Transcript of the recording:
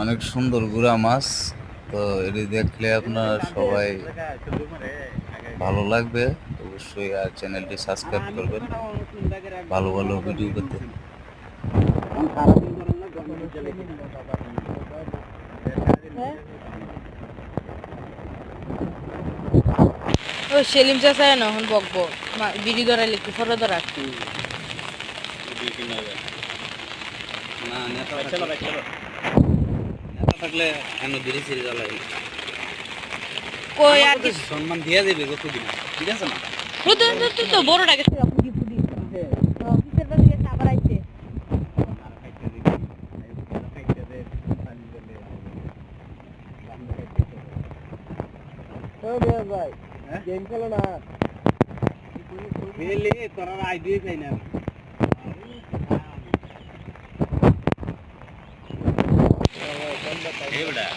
অনেক সুন্দর গুড়া মাছ। তো এটি দেখলে আপনার সবাই ভালো লাগবে, অবশ্যই আর চ্যানেলটি সাবস্ক্রাইব করবেন ভালো ভালো ভিডিও পেতে। ও সেলিম চাচা না এখন বকবো বিড়ি ধরাইলে একটু ফটো ধরা না নেতা থাকলে কেন ধীরে ধীরে জ্বালাই কই আর কি সম্মান দিয়ে দেবে কতদিন, ঠিক আছে না? তো বড়টা গেছে আপনি কি ফুডি কিসের বাড়ি গেছে আবার আইছে ভাই গেম খেলো না খেলে তোরা আইডিয়া চাই না